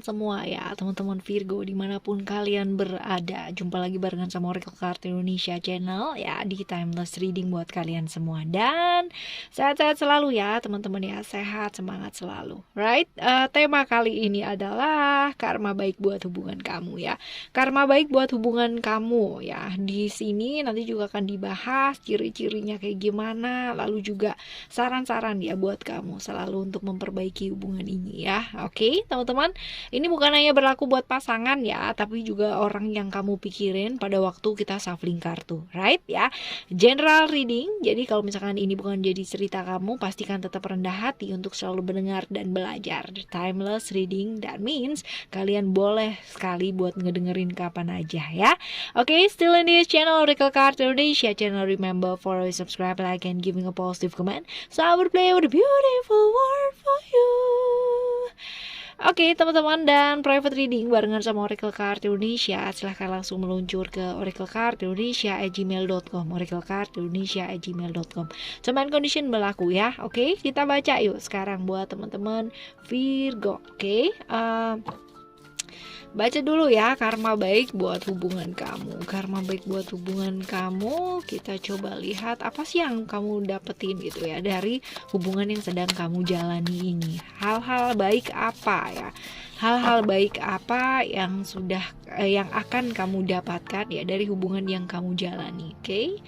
semua ya teman-teman Virgo dimanapun kalian berada. Jumpa lagi barengan sama Oracle Card Indonesia Channel ya di Timeless Reading buat kalian semua. Dan sehat-sehat selalu ya teman-teman ya, sehat, semangat selalu. Right? Tema kali ini adalah karma baik buat hubungan kamu ya. Karma baik buat hubungan kamu ya. Di sini nanti juga akan dibahas ciri-cirinya kayak gimana, lalu juga saran-saran ya buat kamu selalu untuk memperbaiki hubungan ini ya. Oke, teman-teman, ini bukan hanya berlaku buat pasangan ya, tapi juga orang yang kamu pikirin pada waktu kita shuffling kartu, right ya. General reading, jadi kalau misalkan ini bukan jadi cerita kamu, pastikan tetap rendah hati untuk selalu mendengar dan belajar. Timeless reading, that means kalian boleh sekali buat ngedengerin kapan aja ya. Oke, still in this channel Oracle Card Indonesia channel. Remember, follow, subscribe, like, and giving a positive comment. So I will play with a beautiful word for you. Oke, teman-teman, dan private reading barengan sama Oracle Card Indonesia, silahkan langsung meluncur ke oraclecardindonesia@gmail.com, oraclecardindonesia@gmail.com. Terms and condition berlaku ya. Oke, kita baca yuk sekarang buat teman-teman Virgo. Oke, baca dulu ya karma baik buat hubungan kamu. Karma baik buat hubungan kamu, kita coba lihat apa sih yang kamu dapetin gitu ya dari hubungan yang sedang kamu jalani ini. Hal-hal baik apa ya? Hal-hal baik apa yang yang akan kamu dapatkan ya dari hubungan yang kamu jalani. Oke?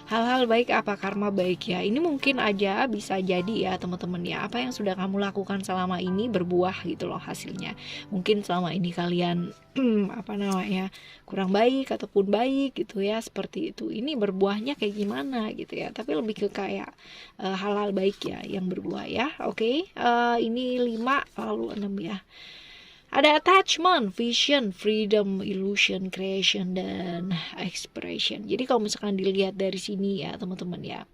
Hal-hal baik apa, karma baik ya. Ini mungkin aja bisa jadi ya teman-teman ya, apa yang sudah kamu lakukan selama ini berbuah gitu loh hasilnya. Mungkin selama ini kalian kurang baik ataupun baik gitu ya, seperti itu. Ini berbuahnya kayak gimana gitu ya, tapi lebih ke kayak hal-hal baik ya yang berbuah ya. Oke, ini 5 lalu 6 ya. Ada attachment, vision, freedom, illusion, creation, dan expression. Jadi kalau misalkan dilihat dari sini ya teman-teman ya,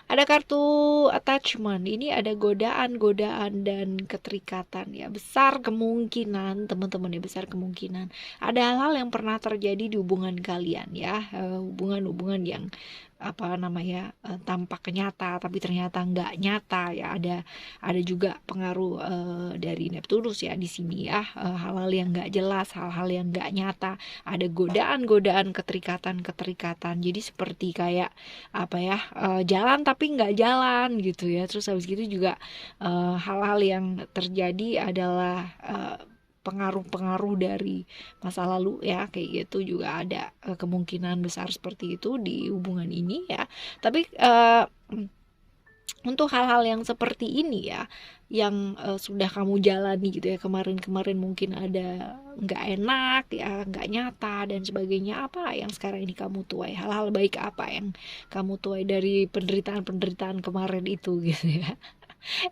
ada kartu attachment. Ini ada godaan dan keterikatan ya. Besar kemungkinan teman-teman ya, besar kemungkinan ada hal-hal yang pernah terjadi di hubungan kalian ya, hubungan-hubungan yang tampak nyata tapi ternyata nggak nyata ya. Ada juga pengaruh dari Neptunus ya di sini ya, hal-hal yang nggak jelas, hal-hal yang nggak nyata. Ada godaan keterikatan. Jadi seperti kayak jalan tapi nggak jalan gitu ya. Terus habis gitu juga hal-hal yang terjadi adalah pengaruh-pengaruh dari masa lalu ya, kayak gitu juga ada kemungkinan besar seperti itu di hubungan ini ya. Tapi untuk hal-hal yang seperti ini ya, yang sudah kamu jalani gitu ya, kemarin-kemarin mungkin ada nggak enak ya, nggak nyata dan sebagainya. Apa yang sekarang ini kamu tuai, hal-hal baik apa yang kamu tuai dari penderitaan kemarin itu gitu ya.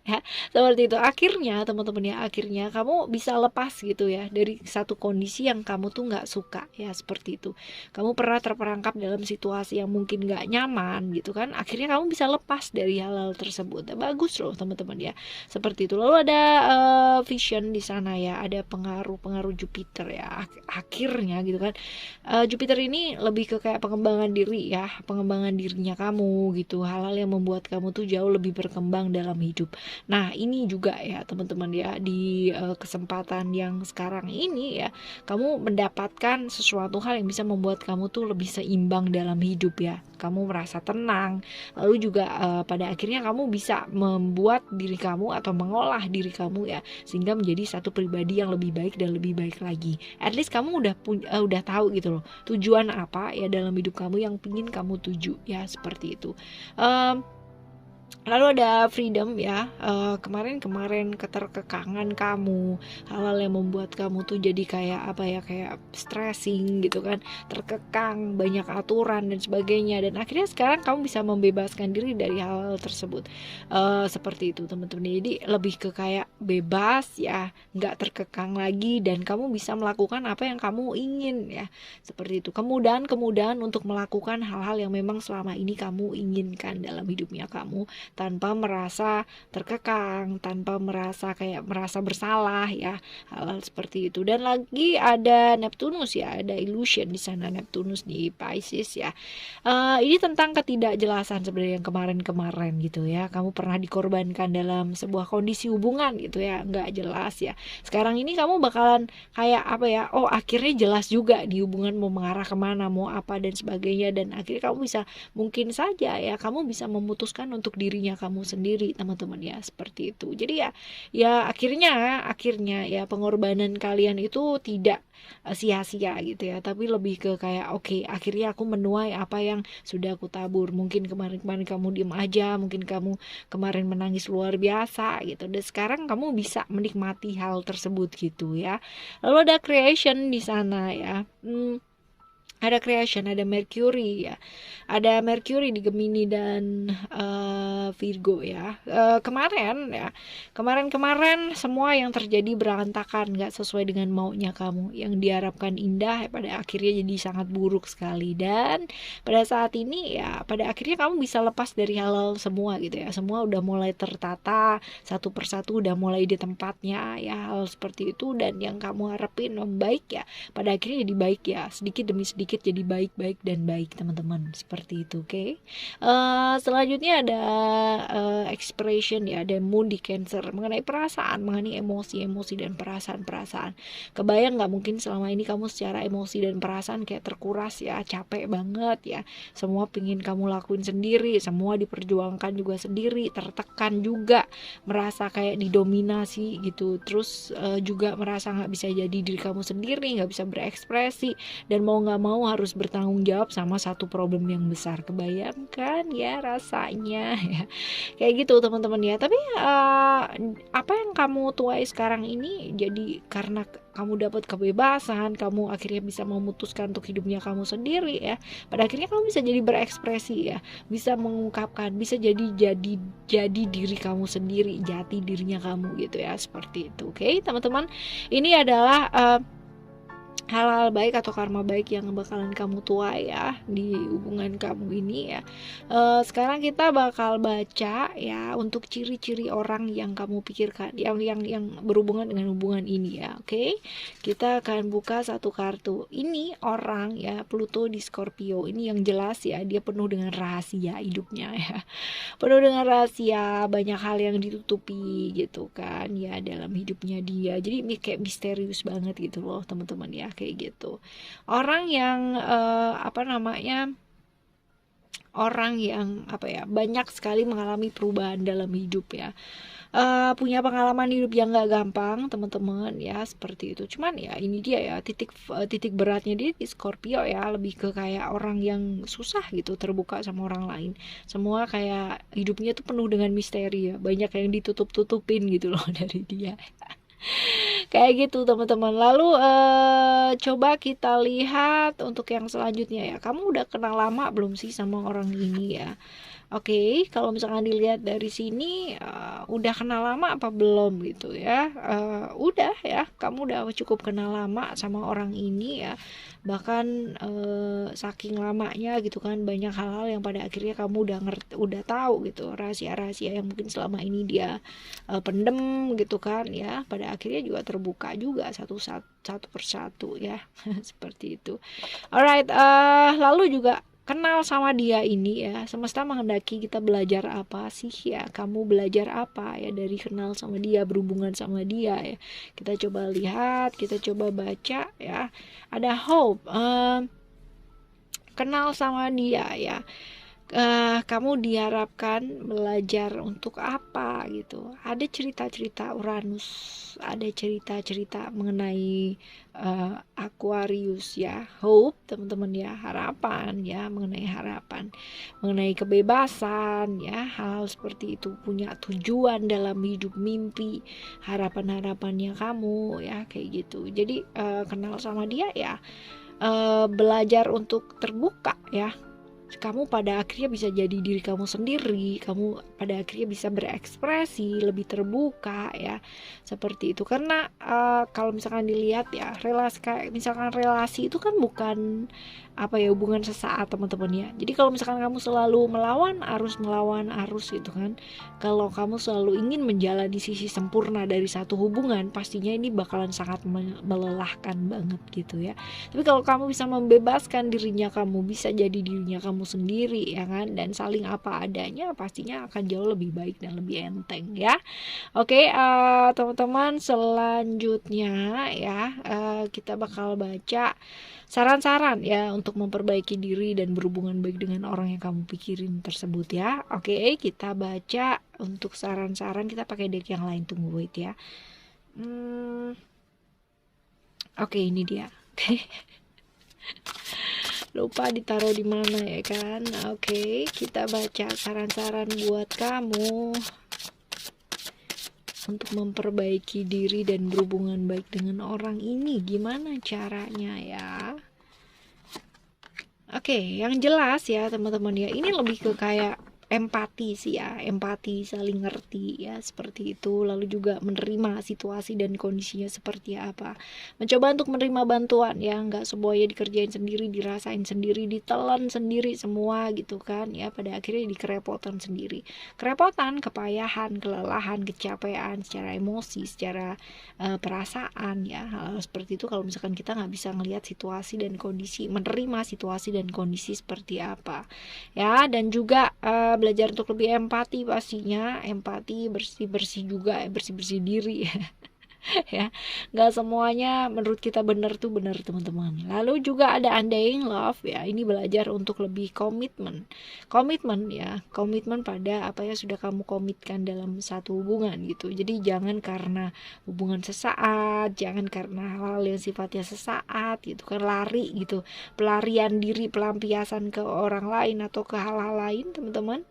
Ya, seperti itu. Akhirnya teman-teman ya, akhirnya kamu bisa lepas gitu ya dari satu kondisi yang kamu tuh nggak suka ya, seperti itu. Kamu pernah terperangkap dalam situasi yang mungkin nggak nyaman gitu kan, akhirnya kamu bisa lepas dari hal-hal tersebut. Bagus loh teman-teman ya, seperti itu. Lalu ada vision di sana ya, ada pengaruh Jupiter ya akhirnya gitu kan. Jupiter ini lebih ke kayak pengembangan diri ya, pengembangan dirinya kamu gitu, hal-hal yang membuat kamu tuh jauh lebih berkembang dalam hidup. Nah ini juga ya teman-teman ya, di kesempatan yang sekarang ini ya, kamu mendapatkan sesuatu hal yang bisa membuat kamu tuh lebih seimbang dalam hidup ya. Kamu merasa tenang, lalu juga pada akhirnya kamu bisa membuat diri kamu atau mengolah diri kamu ya, sehingga menjadi satu pribadi yang lebih baik dan lebih baik lagi. At least kamu udah tahu gitu loh tujuan apa ya dalam hidup kamu yang pingin kamu tuju ya, seperti itu. Lalu ada freedom ya, kemarin keterkekangan kamu, hal-hal yang membuat kamu tuh jadi kayak stressing gitu kan, terkekang, banyak aturan dan sebagainya, dan akhirnya sekarang kamu bisa membebaskan diri dari hal-hal tersebut. Seperti itu teman-teman. Jadi lebih ke kayak bebas ya, nggak terkekang lagi, dan kamu bisa melakukan apa yang kamu ingin ya, seperti itu. Kemudahan untuk melakukan hal-hal yang memang selama ini kamu inginkan dalam hidupnya kamu. tanpa merasa terkekang, tanpa merasa bersalah ya, hal-hal seperti itu. Dan lagi ada Neptunus ya, ada illusion di sana, Neptunus di Pisces ya. Ini tentang ketidakjelasan sebenarnya yang kemarin-kemarin gitu ya. Kamu pernah dikorbankan dalam sebuah kondisi hubungan gitu ya, nggak jelas ya. Sekarang ini kamu bakalan kayak apa ya, oh akhirnya jelas juga di hubungan mau mengarah kemana, mau apa dan sebagainya. Dan akhirnya kamu bisa, mungkin saja ya, kamu bisa memutuskan untuk dirinya kamu sendiri teman-teman ya, seperti itu. Jadi ya akhirnya ya pengorbanan kalian itu tidak sia-sia gitu ya, tapi lebih ke kayak oke, akhirnya aku menuai apa yang sudah aku tabur. Mungkin kemarin-kemarin kamu diem aja, mungkin kamu kemarin menangis luar biasa gitu, dan sekarang kamu bisa menikmati hal tersebut gitu ya. Lalu ada creation di sana ya. Ada creation, ada Mercury ya, ada Mercury di Gemini dan Virgo ya. Kemarin semua yang terjadi berantakan, nggak sesuai dengan maunya kamu. Yang diharapkan indah pada akhirnya jadi sangat buruk sekali. Dan pada saat ini ya, pada akhirnya kamu bisa lepas dari hal-hal semua gitu ya. Semua udah mulai tertata, satu persatu udah mulai di tempatnya ya, hal seperti itu. Dan yang kamu harapin membaik ya, pada akhirnya jadi baik ya, sedikit demi sedikit jadi baik dan baik teman-teman, seperti itu. Oke. Selanjutnya ada expression ya, ada moon di Cancer, mengenai perasaan, mengenai emosi dan perasaan. Kebayang nggak, mungkin selama ini kamu secara emosi dan perasaan kayak terkuras ya, capek banget ya, semua pingin kamu lakuin sendiri, semua diperjuangkan juga sendiri, tertekan juga, merasa kayak didominasi gitu, terus juga merasa nggak bisa jadi diri kamu sendiri, nggak bisa berekspresi, dan mau nggak mau harus bertanggung jawab sama satu problem yang besar. Kebayangkan ya rasanya ya, kayak gitu teman-teman ya. Tapi apa yang kamu tuai sekarang ini, jadi karena kamu dapat kebebasan, kamu akhirnya bisa memutuskan untuk hidupnya kamu sendiri ya. Pada akhirnya kamu bisa jadi berekspresi ya, bisa mengungkapkan, bisa jadi diri kamu sendiri, jati dirinya kamu gitu ya, seperti itu. Oke teman-teman, ini adalah hal-hal baik atau karma baik yang bakalan kamu tuai ya di hubungan kamu ini ya. Sekarang kita bakal baca ya untuk ciri-ciri orang yang kamu pikirkan, yang berhubungan dengan hubungan ini ya. Oke, kita akan buka satu kartu. Ini orang ya, Pluto di Scorpio, ini yang jelas ya, dia penuh dengan rahasia hidupnya ya, penuh dengan rahasia, banyak hal yang ditutupi gitu kan ya dalam hidupnya dia. Jadi ini kayak misterius banget gitu loh teman-teman ya, kayak gitu. Orang yang orang yang banyak sekali mengalami perubahan dalam hidup ya, punya pengalaman hidup yang gak gampang teman-teman ya, seperti itu. Cuman ya ini dia ya, titik beratnya dia di Scorpio ya, lebih ke kayak orang yang susah gitu terbuka sama orang lain. Semua kayak hidupnya tuh penuh dengan misteri ya, banyak yang ditutup-tutupin gitu loh dari dia. Kayak gitu teman-teman. Lalu coba kita lihat untuk yang selanjutnya ya. Kamu udah kenal lama belum sih sama orang ini ya? Oke, kalau misalkan dilihat dari sini udah kenal lama apa belum gitu ya? Udah ya, kamu udah cukup kenal lama sama orang ini ya. Bahkan saking lamanya gitu kan, banyak hal-hal yang pada akhirnya kamu udah tahu gitu, rahasia-rahasia yang mungkin selama ini dia pendem gitu kan ya, pada akhirnya juga terbuka juga satu persatu ya. Seperti itu. Alright, lalu juga kenal sama dia ini ya, semesta menghendaki kita belajar apa sih ya, kamu belajar apa ya dari kenal sama dia, berhubungan sama dia ya. Kita coba lihat, kita coba baca ya. Ada hope, kenal sama dia ya, kamu diharapkan belajar untuk apa gitu. Ada cerita-cerita Uranus, ada cerita-cerita mengenai Aquarius ya, hope teman-teman ya, harapan ya, mengenai harapan, mengenai kebebasan ya, hal seperti itu, punya tujuan dalam hidup, mimpi, harapan-harapannya kamu ya, kayak gitu. Jadi kenal sama dia ya, belajar untuk terbuka ya, kamu pada akhirnya bisa jadi diri kamu sendiri, kamu pada akhirnya bisa berekspresi lebih terbuka ya, seperti itu. Karena kalau misalkan dilihat ya, relasi kayak misalkan relasi itu kan bukan apa ya, hubungan sesaat teman-teman ya. Jadi kalau misalkan kamu selalu melawan arus gitu kan, kalau kamu selalu ingin menjalani sisi sempurna dari satu hubungan, pastinya ini bakalan sangat melelahkan banget gitu ya. Tapi kalau kamu bisa membebaskan dirinya kamu, bisa jadi dirinya kamu sendiri ya kan, dan saling apa adanya, pastinya akan jauh lebih baik dan lebih enteng ya. Oke, teman-teman, selanjutnya ya kita bakal baca saran-saran ya untuk memperbaiki diri dan berhubungan baik dengan orang yang kamu pikirin tersebut ya. Oke, kita baca untuk saran-saran, kita pakai deck yang lain, tunggu wait ya. Oke, ini dia. Lupa ditaruh di mana ya kan. Oke, kita baca saran-saran buat kamu untuk memperbaiki diri dan berhubungan baik dengan orang ini. Gimana caranya ya? Oke, yang jelas ya teman-teman ya, ini lebih ke kayak empati sih ya, empati, saling ngerti ya, seperti itu. Lalu juga menerima situasi dan kondisinya seperti apa, mencoba untuk menerima bantuan ya, nggak semuanya dikerjain sendiri, dirasain sendiri, ditelan sendiri semua gitu kan ya, pada akhirnya dikerepotan sendiri, kerepotan, kepayahan, kelelahan, kecapean secara emosi, secara perasaan ya, hal seperti itu. Kalau misalkan kita nggak bisa ngelihat situasi dan kondisi, menerima situasi dan kondisi seperti apa ya, dan juga belajar untuk lebih empati, pastinya empati, bersih juga, bersih diri ya, nggak semuanya menurut kita benar tuh benar teman-teman. Lalu juga ada undying love ya, ini belajar untuk lebih komitmen ya, komitmen pada apa yang sudah kamu komitkan dalam satu hubungan gitu. Jadi jangan karena hubungan sesaat, jangan karena hal yang sifatnya sesaat gitu kan, lari gitu, pelarian diri, pelampiasan ke orang lain atau ke hal-hal lain teman-teman.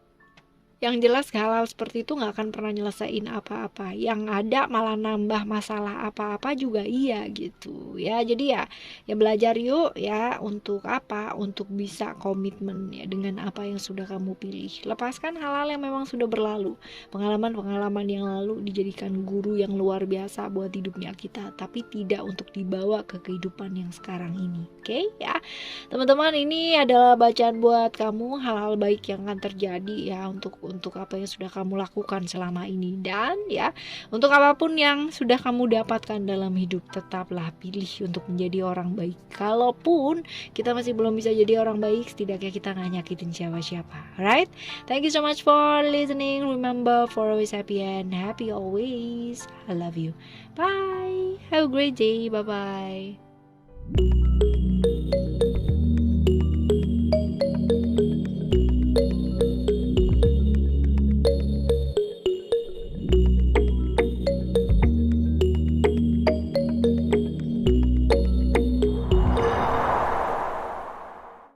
Yang jelas hal-hal seperti itu gak akan pernah nyelesain apa-apa, yang ada malah nambah masalah apa-apa juga iya gitu ya. Jadi ya belajar yuk ya, untuk apa, untuk bisa komitmen ya dengan apa yang sudah kamu pilih. Lepaskan hal-hal yang memang sudah berlalu, pengalaman-pengalaman yang lalu dijadikan guru yang luar biasa buat hidupnya kita, tapi tidak untuk dibawa ke kehidupan yang sekarang ini. Oke ya teman-teman, ini adalah bacaan buat kamu, hal-hal baik yang akan terjadi ya untuk apa yang sudah kamu lakukan selama ini. Dan ya, untuk apapun yang sudah kamu dapatkan dalam hidup, tetaplah pilih untuk menjadi orang baik. Kalaupun kita masih belum bisa jadi orang baik, setidaknya kita gak nyakitin siapa-siapa. Alright? Thank you so much for listening. Remember, for always happy and happy always. I love you. Bye. Have a great day. Bye-bye.